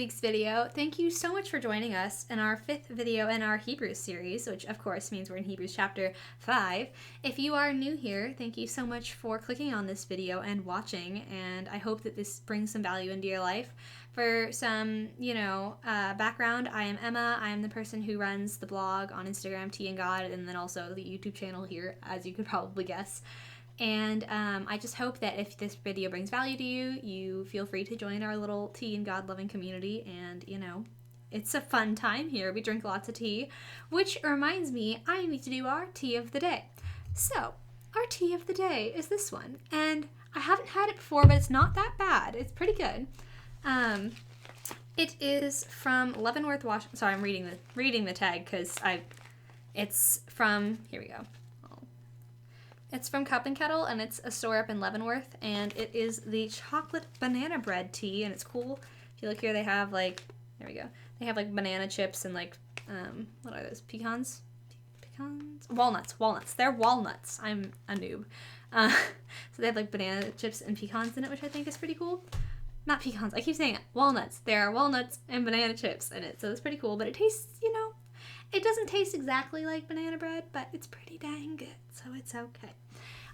week's video. Thank you so much for joining us in our 5th video in our Hebrews series, which of course means we're in Hebrews chapter 5. If you are new here, thank you so much for clicking on this video and watching, and I hope that this brings some value into your life. For some, background, I am Emma. I am the person who runs the blog on Instagram, Tea and God, and then also the YouTube channel here, as you could probably guess. And I just hope that if this video brings value to you, you feel free to join our little tea and God-loving community. And, it's a fun time here. We drink lots of tea, which reminds me, I need to do our tea of the day. So, our tea of the day is this one. And I haven't had it before, but it's not that bad. It's pretty good. It is from Leavenworth, Washington. Sorry, I'm reading the tag because it's from, here we go. It's from Cup and Kettle, and it's a store up in Leavenworth, and it is the chocolate banana bread tea, and it's cool. If you look here, they have there we go. They have banana chips and what are those? Pecans? Walnuts. They're walnuts. I'm a noob. So they have banana chips and pecans in it, which I think is pretty cool. Not pecans. I keep saying it. Walnuts. There are walnuts and banana chips in it, so it's pretty cool. But it tastes, it doesn't taste exactly like banana bread, but it's pretty dang good, so it's okay.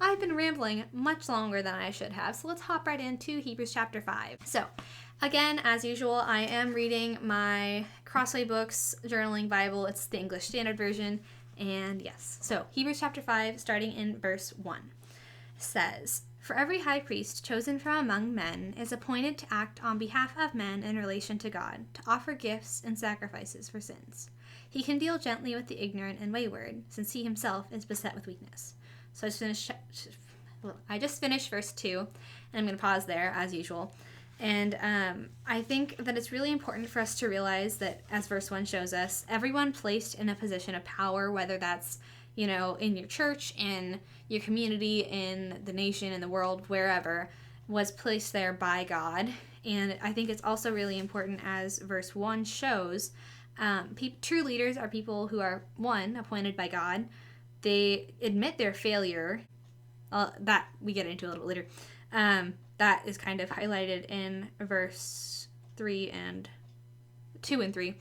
I've been rambling much longer than I should have, so let's hop right into Hebrews chapter 5. So, again, as usual, I am reading my Crossway Books Journaling Bible. It's the English Standard Version, and yes. So, Hebrews chapter 5, starting in verse 1, says, "For every high priest chosen from among men is appointed to act on behalf of men in relation to God, to offer gifts and sacrifices for sins. He can deal gently with the ignorant and wayward, since he himself is beset with weakness." So I just finished verse 2, and I'm going to pause there, as usual. And I think that it's really important for us to realize that, as verse 1 shows us, everyone placed in a position of power, whether that's, in your church, in your community, in the nation, in the world, wherever, was placed there by God. And I think it's also really important, as verse 1 shows, true leaders are people who are, one, appointed by God. They admit their failure. That we get into a little bit later. That is kind of highlighted in verse 2 and 3.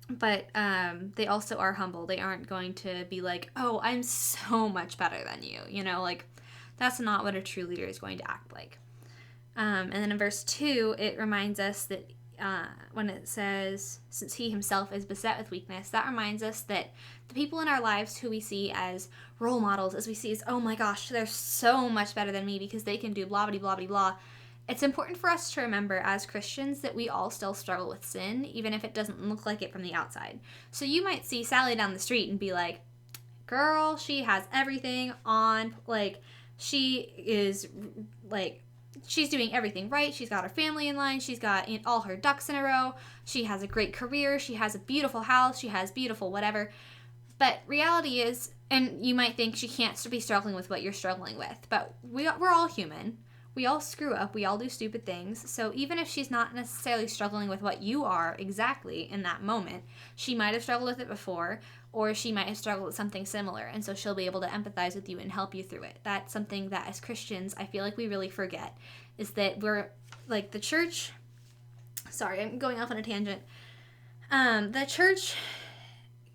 But they also are humble. They aren't going to be like, oh, I'm so much better than you. That's not what a true leader is going to act like. And then in verse 2, it reminds us that when it says, since he himself is beset with weakness, that reminds us that the people in our lives who we see as role models, as we see as, oh my gosh, they're so much better than me because they can do blah, blah, blah, blah, blah. It's important for us to remember as Christians that we all still struggle with sin, even if it doesn't look like it from the outside. So you might see Sally down the street and be like, girl, she has everything on, she is, she's doing everything right. She's got her family in line. She's got all her ducks in a row. She has a great career. She has a beautiful house. She has beautiful whatever. But reality is, and you might think she can't be struggling with what you're struggling with, but we're all human. We all screw up. We all do stupid things. So even if she's not necessarily struggling with what you are exactly in that moment, she might have struggled with it before, or she might have struggled with something similar, and so she'll be able to empathize with you and help you through it. That's something that as Christians, I feel like we really forget, is that we're, the church, sorry, I'm going off on a tangent. The church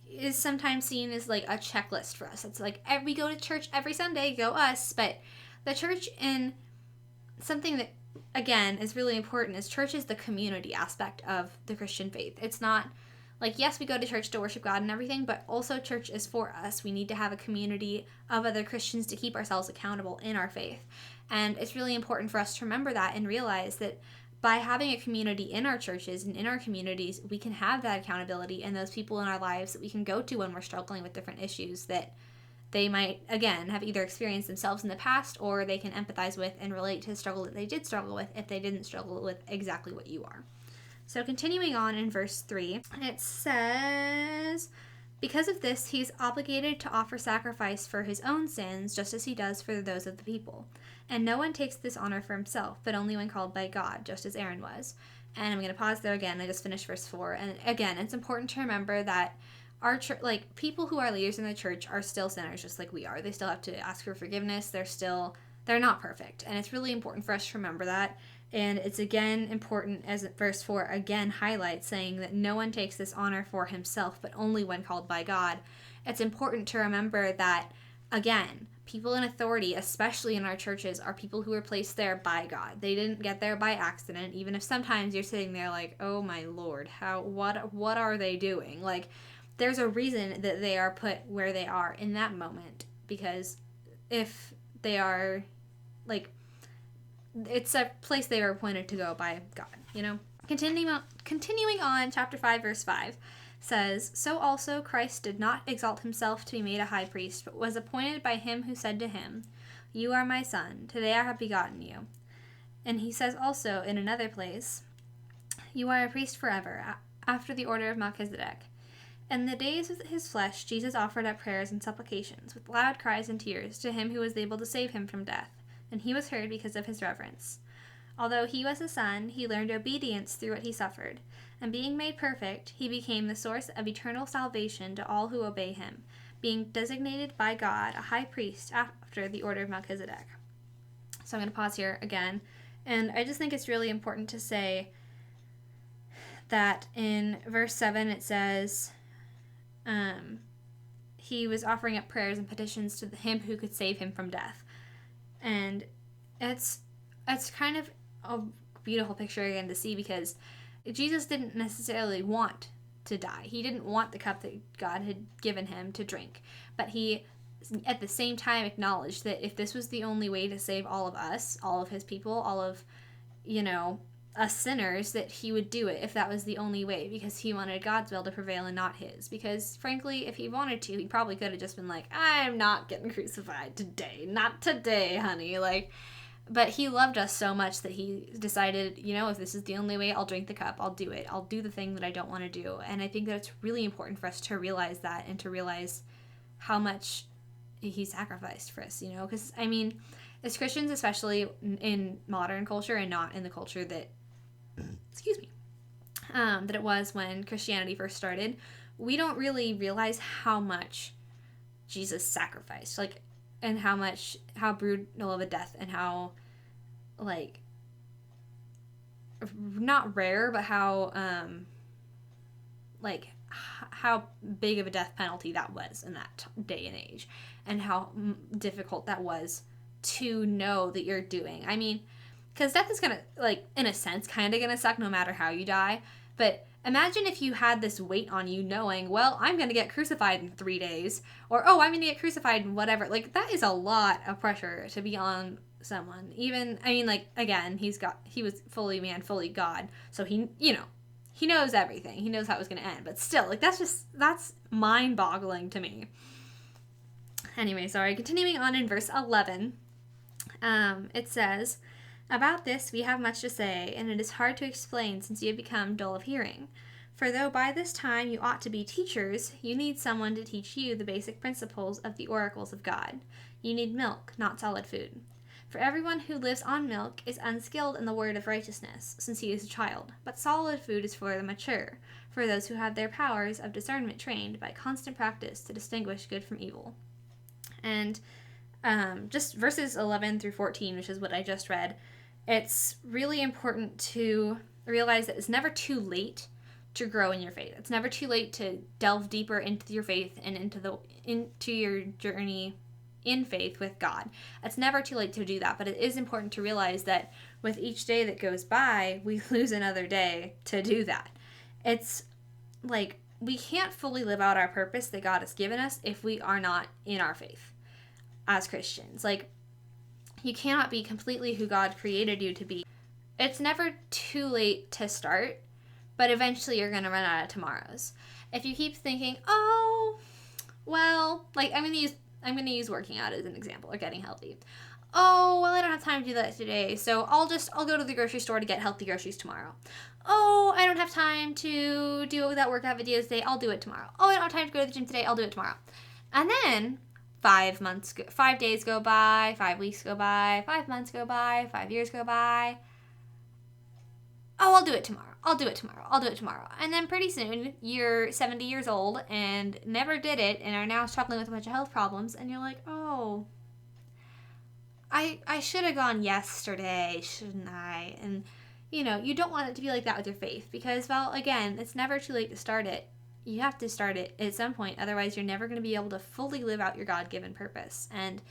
is sometimes seen as, a checklist for us. It's we go to church every Sunday, go us, but the church, in something that, again, is really important, is church is the community aspect of the Christian faith. It's not, yes, we go to church to worship God and everything, but also church is for us. We need to have a community of other Christians to keep ourselves accountable in our faith. And it's really important for us to remember that and realize that by having a community in our churches and in our communities, we can have that accountability and those people in our lives that we can go to when we're struggling with different issues that they might, again, have either experienced themselves in the past, or they can empathize with and relate to the struggle that they did struggle with if they didn't struggle with exactly what you are. So continuing on in verse 3, it says, "Because of this, he is obligated to offer sacrifice for his own sins, just as he does for those of the people. And no one takes this honor for himself, but only when called by God, just as Aaron was." And I'm going to pause there again. I just finished verse 4. And again, it's important to remember that our church, people who are leaders in the church are still sinners, just like we are. They still have to ask for forgiveness. They're not perfect. And it's really important for us to remember that. And it's again important, as verse 4 again highlights, saying that no one takes this honor for himself, but only when called by God. It's important to remember that, again, people in authority, especially in our churches, are people who were placed there by God. They didn't get there by accident, even if sometimes you're sitting there like, oh my Lord, what are they doing? Like, there's a reason that they are put where they are in that moment, because if they are, like, it's a place they were appointed to go by God, you know? Continuing on, chapter 5, verse 5 says, "So also Christ did not exalt himself to be made a high priest, but was appointed by him who said to him, 'You are my son, today I have begotten you.'" And he says also in another place, "You are a priest forever, after the order of Melchizedek." In the days of his flesh, Jesus offered up prayers and supplications, with loud cries and tears, to him who was able to save him from death, and he was heard because of his reverence. Although he was a son, he learned obedience through what he suffered, and being made perfect, he became the source of eternal salvation to all who obey him, being designated by God a high priest after the order of Melchizedek. So I'm going to pause here again, and I just think it's really important to say that in verse 7 it says, he was offering up prayers and petitions to him who could save him from death. And it's kind of a beautiful picture again to see, because Jesus didn't necessarily want to die. He didn't want the cup that God had given him to drink. But he, at the same time, acknowledged that if this was the only way to save all of us, all of his people, all of, us sinners, that he would do it if that was the only way, because he wanted God's will to prevail and not his. Because, frankly, if he wanted to, he probably could have just been like, I'm not getting crucified today. Not today, honey. But he loved us so much that he decided, if this is the only way, I'll drink the cup. I'll do it. I'll do the thing that I don't want to do. And I think that it's really important for us to realize that, and to realize how much he sacrificed for us, Because, as Christians, especially in modern culture and not in the culture that that it was when Christianity first started, we don't really realize how much Jesus sacrificed, and how brutal of a death, and how, not rare, but how big of a death penalty that was in that day and age, and how difficult that was to know that you're doing. Because death is gonna, in a sense, kind of gonna suck no matter how you die. But imagine if you had this weight on you knowing, well, I'm gonna get crucified in 3 days, or, oh, I'm gonna get crucified in whatever. That is a lot of pressure to be on someone. Even, again, he was fully man, fully God, so he knows everything. He knows how it was gonna end. But still, that's mind-boggling to me. Anyway, sorry, continuing on in verse 11, it says, "About this we have much to say, and it is hard to explain since you have become dull of hearing. For though by this time you ought to be teachers, you need someone to teach you the basic principles of the oracles of God. You need milk, not solid food. For everyone who lives on milk is unskilled in the word of righteousness, since he is a child. But solid food is for the mature, for those who have their powers of discernment trained by constant practice to distinguish good from evil." And just verses 11 through 14, which is what I just read, it's really important to realize that it's never too late to grow in your faith. It's never too late to delve deeper into your faith and into your journey in faith with God. It's never too late to do that, but it is important to realize that with each day that goes by, we lose another day to do that. It's we can't fully live out our purpose that God has given us if we are not in our faith as Christians. You cannot be completely who God created you to be. It's never too late to start, but eventually you're going to run out of tomorrows. If you keep thinking, oh, well, I'm going to use working out as an example, or getting healthy. Oh, well, I don't have time to do that today, so I'll go to the grocery store to get healthy groceries tomorrow. Oh, I don't have time to do that workout video today, I'll do it tomorrow. Oh, I don't have time to go to the gym today, I'll do it tomorrow. And then 5 days go by, 5 weeks go by, 5 months go by, 5 years go by. Oh, I'll do it tomorrow. And then pretty soon, you're 70 years old and never did it and are now struggling with a bunch of health problems, and you're like, oh, I should have gone yesterday, shouldn't I? And, you know, you don't want it to be like that with your faith because, well, again, it's never too late to start it. You have to start it at some point. Otherwise, you're never going to be able to fully live out your God given purpose. And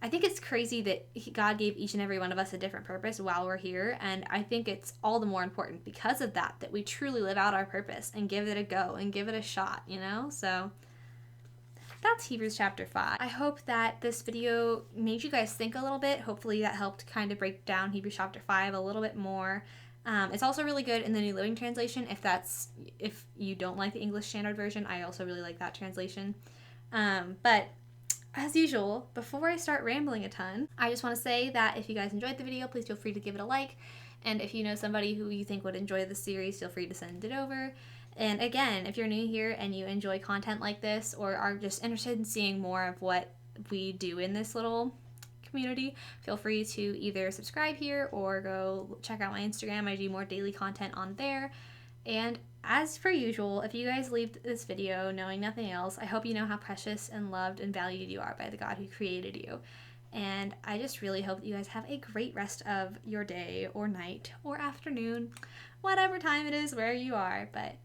I think it's crazy that God gave each and every one of us a different purpose while we're here. And I think it's all the more important because of that, that we truly live out our purpose and give it a go and give it a shot, you know? So that's Hebrews chapter 5. I hope that this video made you guys think a little bit. Hopefully that helped kind of break down Hebrews chapter 5 a little bit more. It's also really good in the New Living Translation. If you don't like the English Standard Version, I also really like that translation. But as usual, before I start rambling a ton, I just want to say that if you guys enjoyed the video, please feel free to give it a like. And if you know somebody who you think would enjoy the series, feel free to send it over. And again, if you're new here and you enjoy content like this or are just interested in seeing more of what we do in this little community, feel free to either subscribe here or go check out my Instagram. I do more daily content on there. And as per usual, if you guys leave this video knowing nothing else, I hope you know how precious and loved and valued you are by the God who created you. And I just really hope that you guys have a great rest of your day or night or afternoon, whatever time it is where you are. But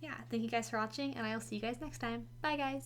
yeah, thank you guys for watching, and I will see you guys next time. Bye, guys.